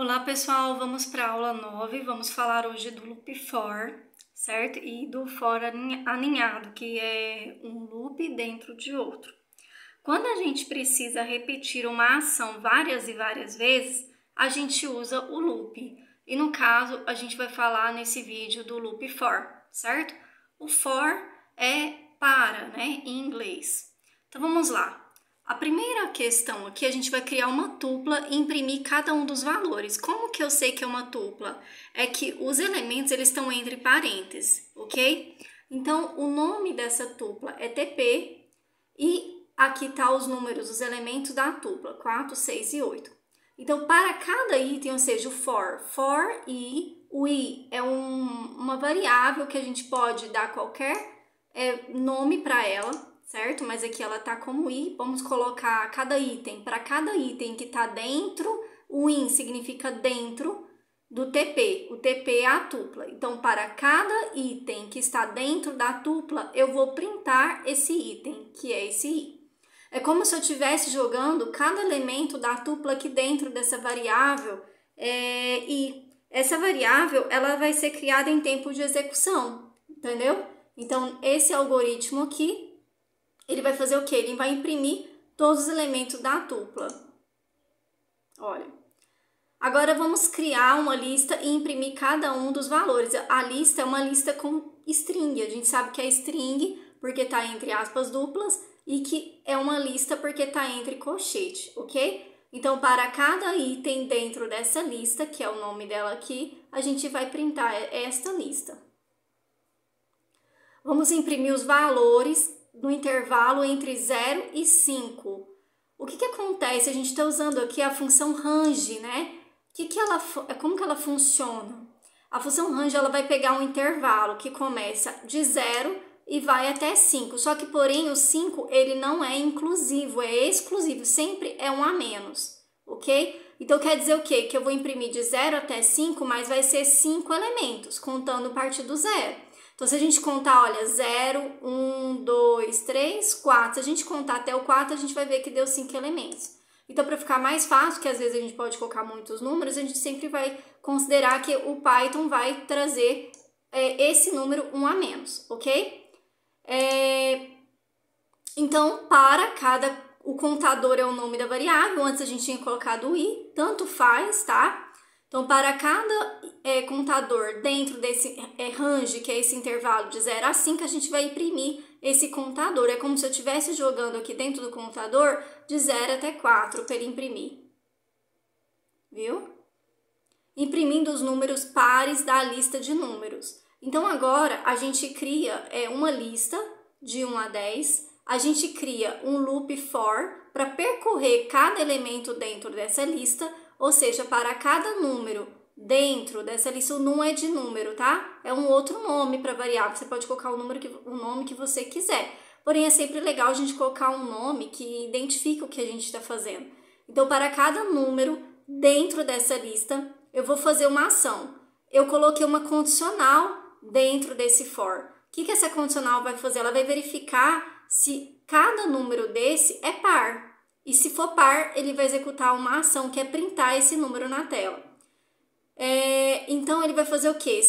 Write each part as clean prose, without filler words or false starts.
Olá pessoal, vamos para a aula 9, vamos falar hoje do loop for, certo? E do for aninhado, que é um loop dentro de outro. Quando a gente precisa repetir uma ação várias e várias vezes, a gente usa o loop. E no caso, a gente vai falar nesse vídeo do loop for, certo? O for é para, né, em inglês. Então vamos lá. A primeira questão aqui, a gente vai criar uma tupla e imprimir cada um dos valores. Como que eu sei que é uma tupla? É que os elementos eles estão entre parênteses, ok? Então, o nome dessa tupla é TP e aqui tá os números, os elementos da tupla, 4, 6 e 8. Então, para cada item, ou seja, o for i, o i é uma variável que a gente pode dar qualquer nome para ela, certo? Mas aqui ela tá como i, vamos colocar cada item. Para cada item que tá dentro, o in significa dentro do TP. O TP é a tupla. Então, para cada item que está dentro da tupla, eu vou printar esse item, que é esse i. É como se eu estivesse jogando cada elemento da tupla aqui dentro dessa variável i. Essa variável, ela vai ser criada em tempo de execução, entendeu? Então, esse algoritmo aqui, ele vai fazer o quê? Ele vai imprimir todos os elementos da tupla. Olha. Agora, vamos criar uma lista e imprimir cada um dos valores. A lista é uma lista com string. A gente sabe que é string porque está entre aspas duplas e que é uma lista porque está entre colchete, ok? Então, para cada item dentro dessa lista, que é o nome dela aqui, a gente vai printar esta lista. Vamos imprimir os valores no intervalo entre 0 e 5. O que acontece? A gente está usando aqui a função range, né? Como que ela funciona? A função range ela vai pegar um intervalo que começa de 0 e vai até 5. Só que, porém, o 5 ele não é inclusivo, é exclusivo, sempre é um a menos, ok? Então, quer dizer o quê? Que eu vou imprimir de 0 até 5, mas vai ser 5 elementos, contando a partir do 0. Então, se a gente contar, olha, 0, 1, 2, 3, 4. Se a gente contar até o 4, a gente vai ver que deu 5 elementos. Então, para ficar mais fácil, que às vezes a gente pode colocar muitos números, a gente sempre vai considerar que o Python vai trazer esse número 1 a menos, ok? Então, o contador é o nome da variável, antes a gente tinha colocado o i, tanto faz, tá? Então, para cada contador dentro desse range, que é esse intervalo de 0 a 5, a gente vai imprimir esse contador. É como se eu estivesse jogando aqui dentro do contador de 0 até 4 para ele imprimir. Viu? Imprimindo os números pares da lista de números. Então, agora, a gente cria uma lista de 1 a 10. A gente cria um loop for para percorrer cada elemento dentro dessa lista. Ou seja, para cada número dentro dessa lista, o num é de número, tá? É um outro nome para variável. Você pode colocar o nome que você quiser. Porém, é sempre legal a gente colocar um nome que identifica o que a gente está fazendo. Então, para cada número dentro dessa lista, eu vou fazer uma ação. Eu coloquei uma condicional dentro desse for. O que essa condicional vai fazer? Ela vai verificar se cada número desse é par. E se for par, ele vai executar uma ação que é printar esse número na tela. Então, ele vai fazer o quê?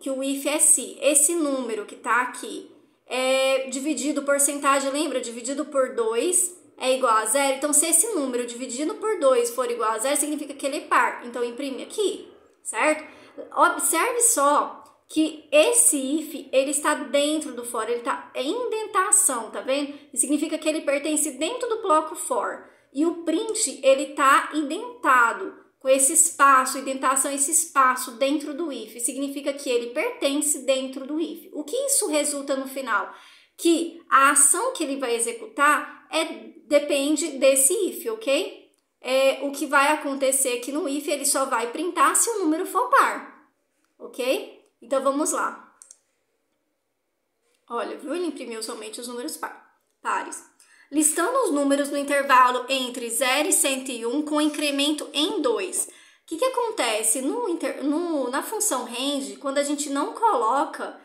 Que o if é se. Esse número que está aqui é dividido, porcentagem, lembra? Dividido por 2 é igual a 0. Então, se esse número dividido por 2 for igual a 0, significa que ele é par. Então, imprime aqui, certo? Observe só que esse if, ele está dentro do for, ele está em indentação, tá vendo? Isso significa que ele pertence dentro do bloco for. E o print, ele está indentado, com esse espaço, indentação, esse espaço dentro do if. Significa que ele pertence dentro do if. O que isso resulta no final? Que a ação que ele vai executar depende desse if, ok? O que vai acontecer aqui no if, ele só vai printar se o número for par, ok? Então, vamos lá. Olha, viu? Ele imprimiu somente os números pares. Listando os números no intervalo entre 0 e 101 com incremento em 2. O que acontece? Na função range, quando a gente não coloca,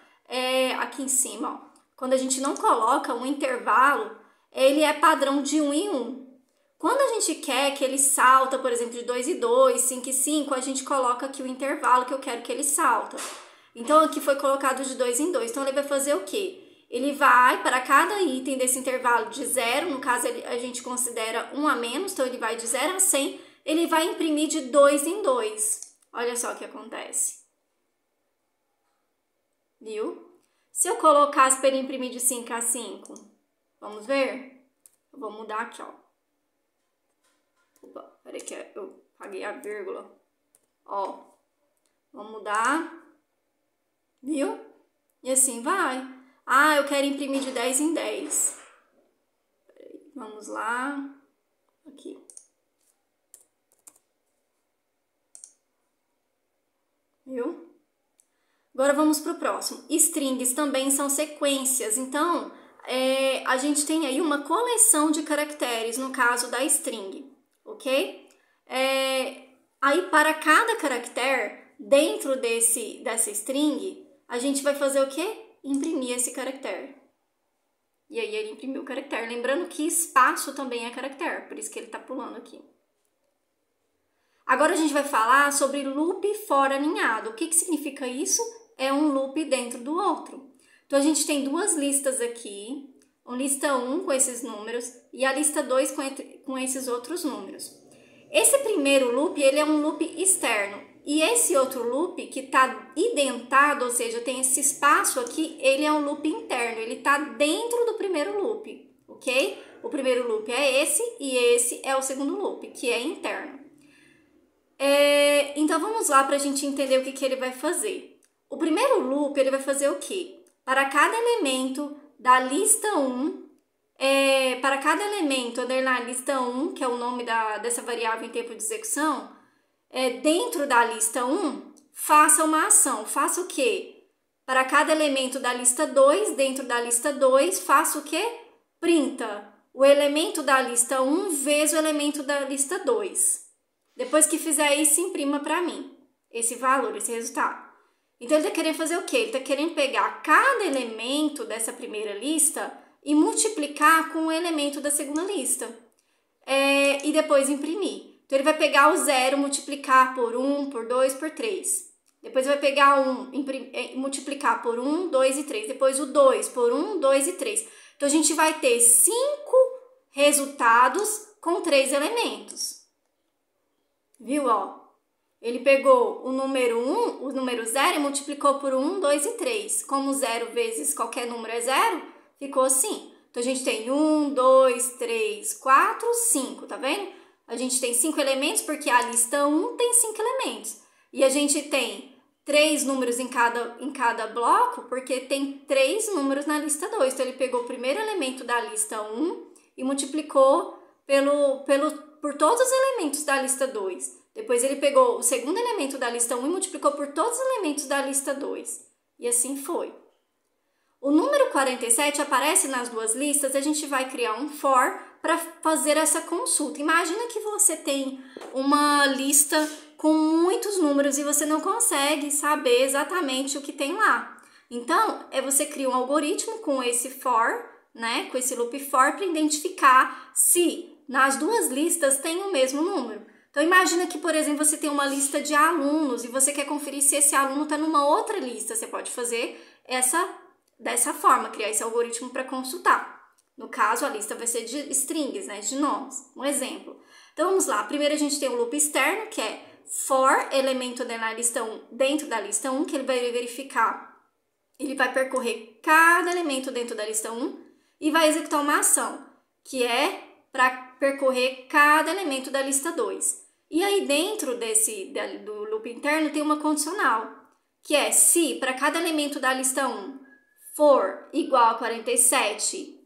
aqui em cima, ó, quando a gente não coloca um intervalo, ele é padrão de 1 em 1. Quando a gente quer que ele salta, por exemplo, de 2 em 2, 5 em 5, a gente coloca aqui o intervalo que eu quero que ele salta. Então, aqui foi colocado de 2 em 2. Então, ele vai fazer o quê? Ele vai, para cada item desse intervalo de 0, no caso a gente considera 1 a menos, então ele vai de 0 a 100, ele vai imprimir de 2 em 2. Olha só o que acontece. Viu? Se eu colocasse para ele imprimir de 5 a 5, vamos ver? Eu vou mudar aqui, ó. Opa, peraí que eu paguei a vírgula. Ó, vamos mudar. Viu? E assim vai. Ah, eu quero imprimir de 10 em 10. Peraí, vamos lá. Aqui. Viu? Agora vamos para o próximo. Strings também são sequências. Então, a gente tem aí uma coleção de caracteres, no caso da string. Ok? Aí, para cada caractere, dentro dessa string, a gente vai fazer o quê? Imprimir esse caractere. E aí ele imprimiu o caractere. Lembrando que espaço também é caractere, por isso que ele está pulando aqui. Agora a gente vai falar sobre loop for aninhado. O que significa isso? É um loop dentro do outro. Então a gente tem duas listas aqui. A lista 1 com esses números e a lista 2 com esses outros números. Esse primeiro loop, ele é um loop externo. E esse outro loop que está identado, ou seja, tem esse espaço aqui, ele é um loop interno, ele está dentro do primeiro loop, ok? O primeiro loop é esse e esse é o segundo loop, que é interno. Então, vamos lá para a gente entender o que ele vai fazer. O primeiro loop, ele vai fazer o quê? Para cada elemento da lista 1, para cada elemento underline lista 1, que é o nome dessa variável em tempo de execução, dentro da lista 1, faça uma ação. Faça o quê? Para cada elemento da lista 2, dentro da lista 2, faça o quê? Printa o elemento da lista 1 vezes o elemento da lista 2. Depois que fizer isso, imprima para mim esse valor, esse resultado. Então, ele está querendo fazer o quê? Ele está querendo pegar cada elemento dessa primeira lista e multiplicar com o elemento da segunda lista. E depois imprimir. Então, ele vai pegar o 0, multiplicar por 1, por 2, por 3. Depois vai pegar 1, multiplicar por 1, 2 e 3. Depois o 2 por 1, 2 e 3. Então, a gente vai ter 5 resultados com 3 elementos. Viu, ó? Ele pegou o número 1, o número 0 e multiplicou por 1, 2 e 3. Como 0 vezes qualquer número é 0, ficou assim. Então, a gente tem 1, 2, 3, 4, 5, tá vendo? A gente tem 5 elementos porque a lista 1 tem 5 elementos. E a gente tem 3 números em cada bloco porque tem 3 números na lista 2. Então, ele pegou o primeiro elemento da lista 1 e multiplicou por todos os elementos da lista 2. Depois ele pegou o segundo elemento da lista 1 e multiplicou por todos os elementos da lista 2. E assim foi. O número 47 aparece nas duas listas, a gente vai criar um for para fazer essa consulta. Imagina que você tem uma lista com muitos números e você não consegue saber exatamente o que tem lá. Então, você cria um algoritmo com esse for, né, com esse loop for, para identificar se nas duas listas tem o mesmo número. Então, imagina que, por exemplo, você tem uma lista de alunos e você quer conferir se esse aluno está numa outra lista. Você pode fazer dessa forma, criar esse algoritmo para consultar. No caso, a lista vai ser de strings, né, de nomes. Um exemplo. Então, vamos lá. Primeiro, a gente tem o loop externo, que é for elemento da lista 1 dentro da lista 1, que ele vai verificar. Ele vai percorrer cada elemento dentro da lista 1 e vai executar uma ação, que é para percorrer cada elemento da lista 2. E aí, dentro do loop interno, tem uma condicional, que é se para cada elemento da lista 1 for igual a 47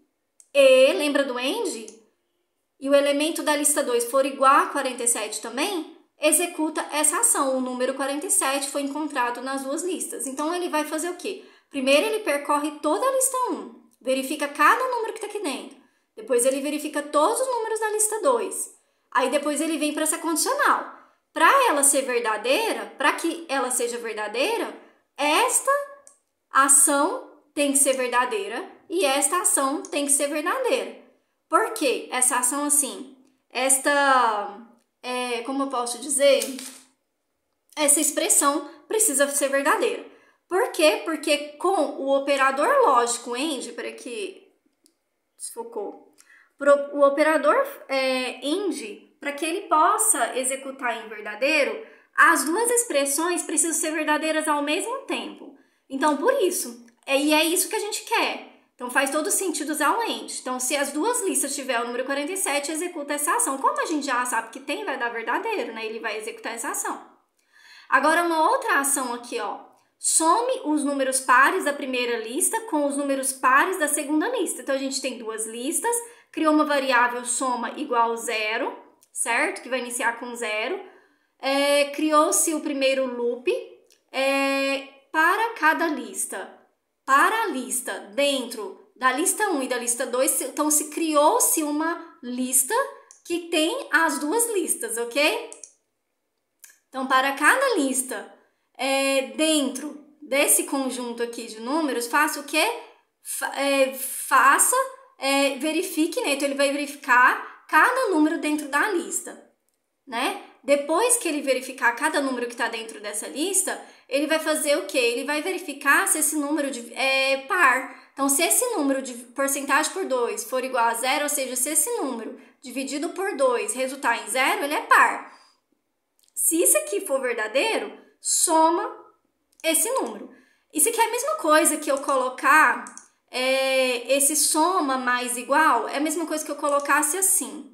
e, lembra do AND? E o elemento da lista 2 for igual a 47 também, executa essa ação. O número 47 foi encontrado nas duas listas. Então, ele vai fazer o quê? Primeiro, ele percorre toda a lista 1, verifica cada número que está aqui dentro. Depois, ele verifica todos os números da lista 2. Aí, depois, ele vem para essa condicional. Para ela ser verdadeira, para que ela seja verdadeira, esta ação tem que ser verdadeira e esta ação tem que ser verdadeira. Por quê? Essa ação, assim, como eu posso dizer, essa expressão precisa ser verdadeira. Por quê? Porque com o operador lógico AND, para que desfocou, o operador AND, para que ele possa executar em verdadeiro, as duas expressões precisam ser verdadeiras ao mesmo tempo. Então, por isso, e é isso que a gente quer. Então, faz todo sentido usar o AND. Então, se as duas listas tiver o número 47, executa essa ação. Como a gente já sabe que tem, vai dar verdadeiro, né? Ele vai executar essa ação. Agora, uma outra ação aqui, ó. Some os números pares da primeira lista com os números pares da segunda lista. Então, a gente tem duas listas, criou uma variável soma igual 0, certo? Que vai iniciar com 0. Criou-se o primeiro loop para cada lista. Para a lista dentro da lista 1 e da lista 2, então se criou-se uma lista que tem as duas listas, ok? Então, para cada lista dentro desse conjunto aqui de números, faça o quê? Verifique, né? Então, ele vai verificar cada número dentro da lista, né? Depois que ele verificar cada número que está dentro dessa lista, ele vai fazer o quê? Ele vai verificar se esse número é par. Então, se esse número de porcentagem por 2 for igual a 0, ou seja, se esse número dividido por 2 resultar em 0, ele é par. Se isso aqui for verdadeiro, soma esse número. Isso aqui é a mesma coisa que eu colocar esse soma mais igual, é a mesma coisa que eu colocasse assim.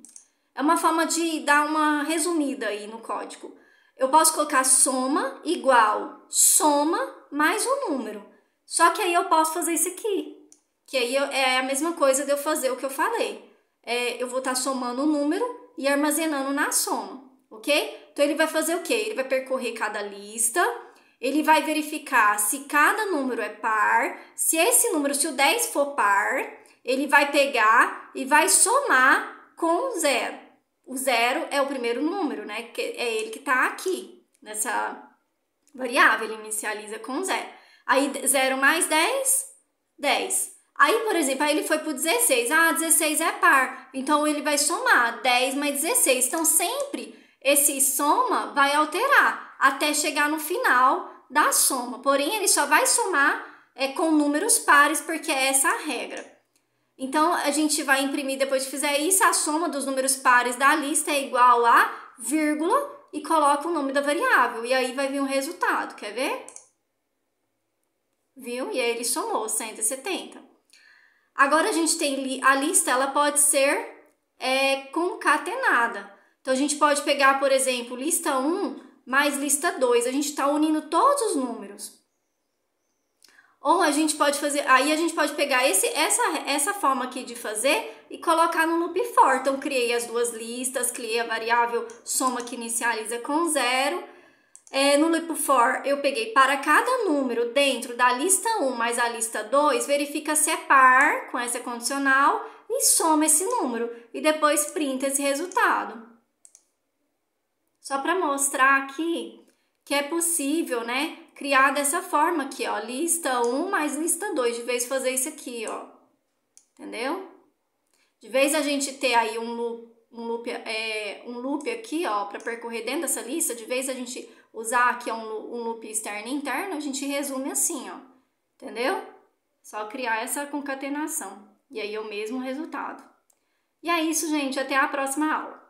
É uma forma de dar uma resumida aí no código. Eu posso colocar soma igual soma mais um número. Só que aí eu posso fazer isso aqui. Que aí é a mesma coisa de eu fazer o que eu falei. Eu vou estar somando o número e armazenando na soma, ok? Então, ele vai fazer o quê? Ele vai percorrer cada lista, ele vai verificar se cada número é par. Se esse número, se o 10 for par, ele vai pegar e vai somar com 0. O 0 é o primeiro número, né? Que é ele que está aqui, nessa variável. Ele inicializa com 0. Aí, 0 mais 10, 10. Aí, por exemplo, aí ele foi para o 16. 16 é par. Então, ele vai somar 10 mais 16. Então, sempre esse soma vai alterar até chegar no final da soma. Porém, ele só vai somar com números pares, porque é essa a regra. Então, a gente vai imprimir, depois que fizer isso, a soma dos números pares da lista é igual a vírgula e coloca o nome da variável. E aí vai vir um resultado, quer ver? Viu? E aí ele somou 170. Agora, a gente tem a lista, ela pode ser concatenada. Então, a gente pode pegar, por exemplo, lista 1 mais lista 2. A gente está unindo todos os números. Ou a gente pode fazer, aí a gente pode pegar essa forma aqui de fazer e colocar no loop for. Então, criei as duas listas, criei a variável soma que inicializa com 0. No loop for, eu peguei para cada número dentro da lista 1 mais a lista 2, verifica se é par com essa condicional e soma esse número. E depois printa esse resultado. Só para mostrar aqui que é possível, né, criar dessa forma aqui, ó, lista 1 mais lista 2, de vez de fazer isso aqui, ó, entendeu? De vez a gente ter aí um loop aqui, ó, para percorrer dentro dessa lista, de vez a gente usar aqui um loop externo e interno, a gente resume assim, ó, entendeu? Só criar essa concatenação, e aí é o mesmo resultado. E é isso, gente, até a próxima aula.